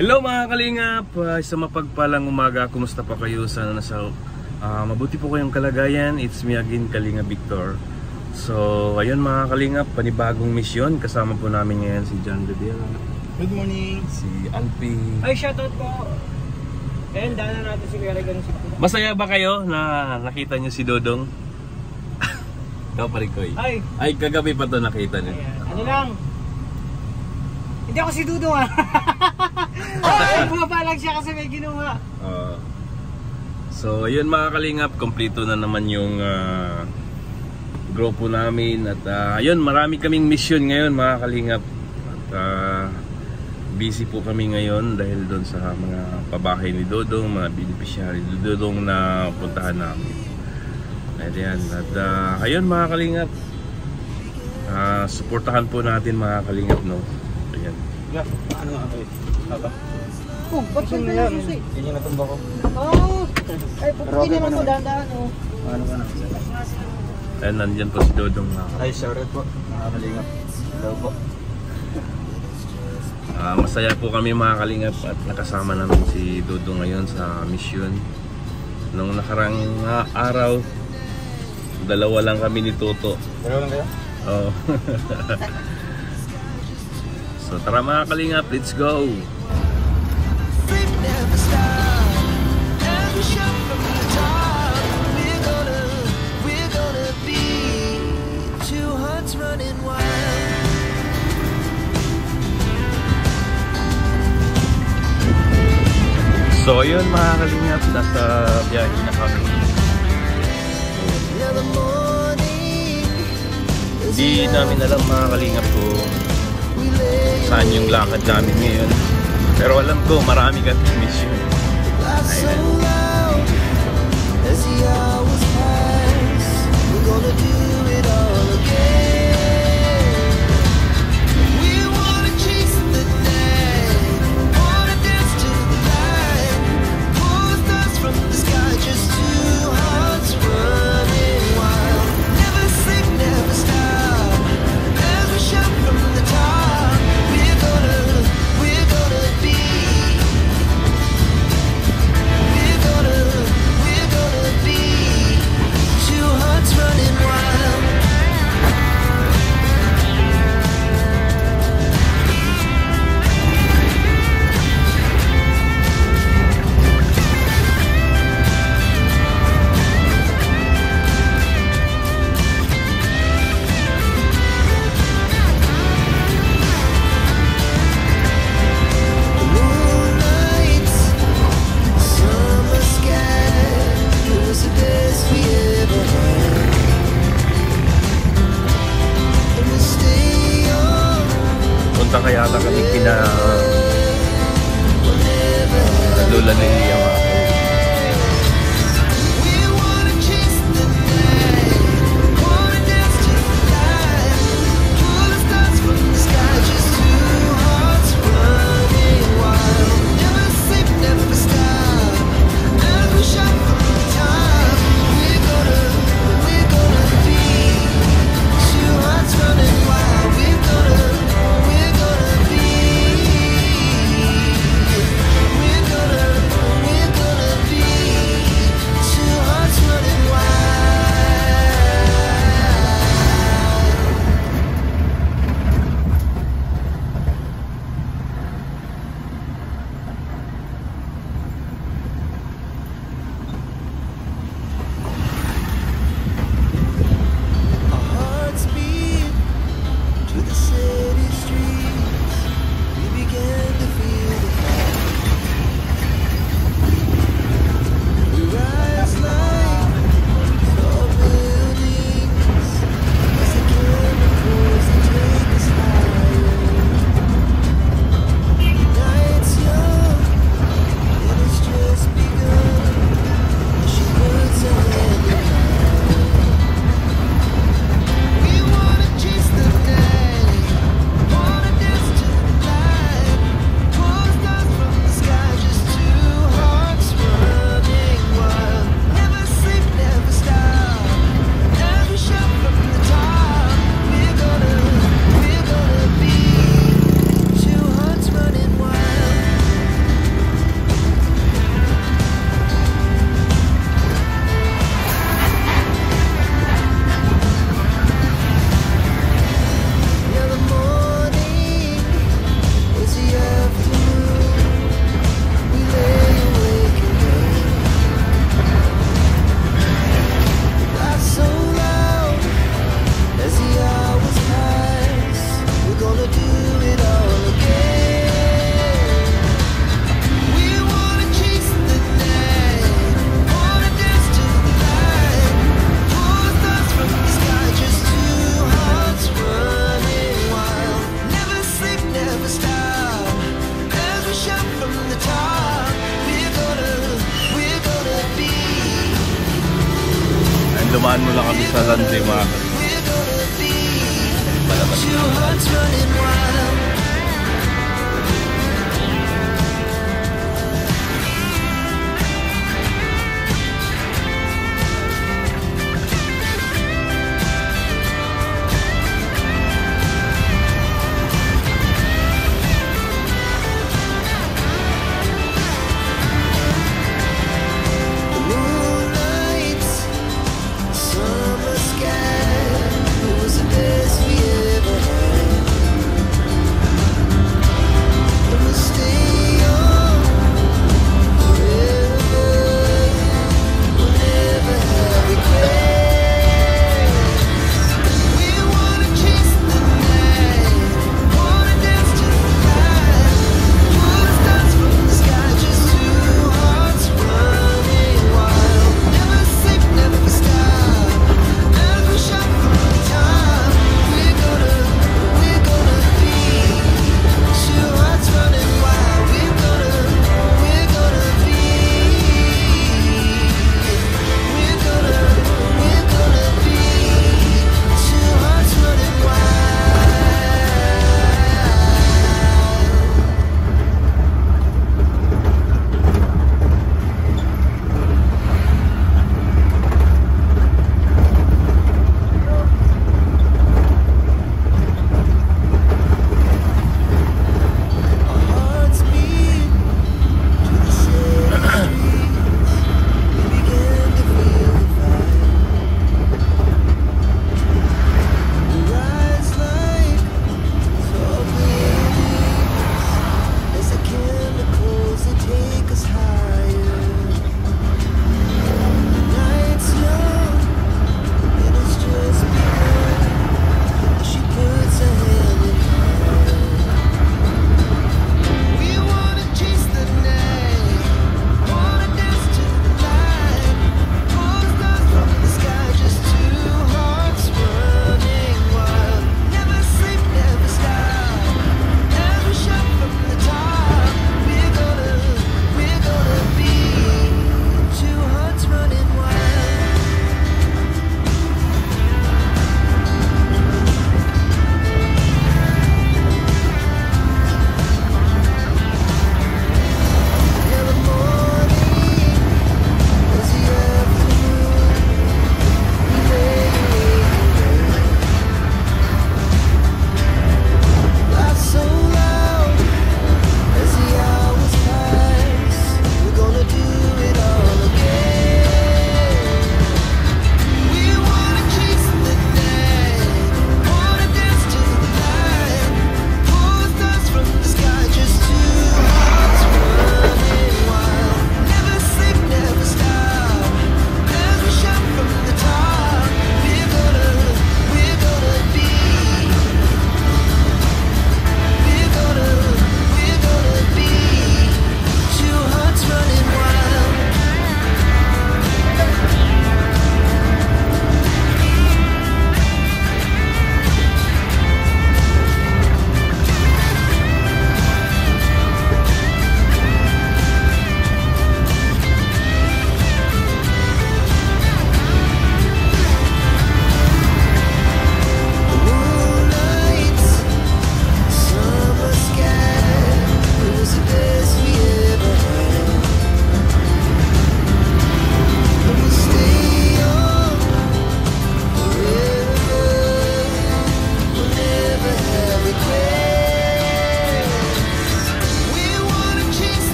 Hello mga kalingap, isang mapagpalang umaga. Kumusta pa kayo? Sana nasa mabuti po kayong kalagayan. It's me again, Kalinga Victor. So ayun mga kalingap, panibagong misyon. Kasama po namin ngayon si John Rivera. Good morning. Si Alpi. Ay, shoutout po. Ayun, daanan natin si Kuya Regan. Masaya ba kayo na nakita niyo si Dodong? Ikaw pa rin ko eh. Ay, kagabi pa to nakita niyo. Ano lang? Hindi ako si Dudong ah. Ay, bumaba lang siya kasi may ginawa. So ayun mga kalingap, kompleto na naman yung grupo namin. At ayun, marami kaming mission ngayon mga kalingap. At busy po kami ngayon dahil doon sa mga pabahay ni Dodong, mga beneficiary ni Dodong na puntahan namin. Ayan. At ayun mga kalingap, suportahan po natin mga kalingap, no? Ayan. Ano nga kayo? Haba? Oh, ba't saan ka yung susi? Yun yung natumba ko. Oh! Ay, pupukin naman ko dahan-dahan oh. Ano ka na? Ayan, nandyan po si Dodong. Ay, shoutout po. Mga kalingap. Hello po. Masaya po kami mga kalingap at nakasama namin si Dodong ngayon sa mission. Nung nakarang araw, dalawa lang kami ni Toto. Dalawa lang kayo? Oh. So tara mga kalingap, let's go! So yun mga kalingap, nasa biyahe na kami. Hindi namin alam mga kalingap kung saan yung lakad namin ngayon. Pero alam ko marami kaming mission. Punta kaya ata kami kina Lola ni Liam. dumaan muna kami sa laundry mga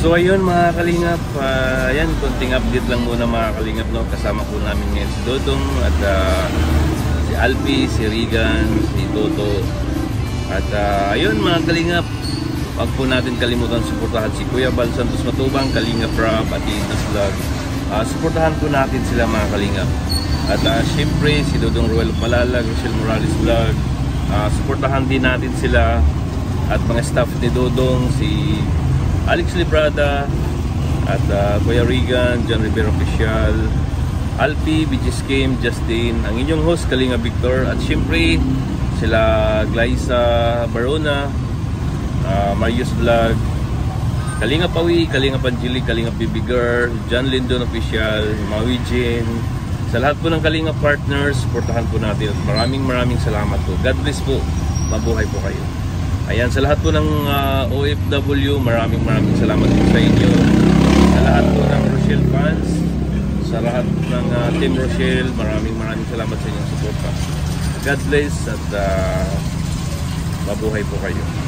So ayun mga kalingap, yan, konting update lang muna mga kalingap, no? Kasama po namin ngayon si Dodong at si Alpi, si Regan, si Toto. At ayun mga kalingap, wag po natin kalimutan suportahan si Kuya Bal Santos Matubang, Kalingap Rob at Inas Vlog. Suportahan po natin sila mga kalingap. At syempre si Dodong Ruel Malalag, Rochelle Morales Vlog, suportahan din natin sila. At mga staff ni Dodong, si Alex Librada at Kuya Regan, John Rivera Official, Alpi, BG's Game, Justin, ang inyong host Kalinga Victor, at syempre sila Glyza Barona, Marius Vlog, Kalinga Pawi, Kalinga Panjili, Kalinga Baby Girl, John Lindon Official, Mawijin, sa lahat po ng Kalinga partners, supportahan po natin at maraming salamat po. God bless po, mabuhay po kayo. Ayan, sa lahat po ng OFW, maraming salamat po sa inyo. Sa lahat po ng Rochelle fans, sa lahat ng Team Rochelle, maraming salamat sa inyong suporta. God bless at mabuhay po kayo.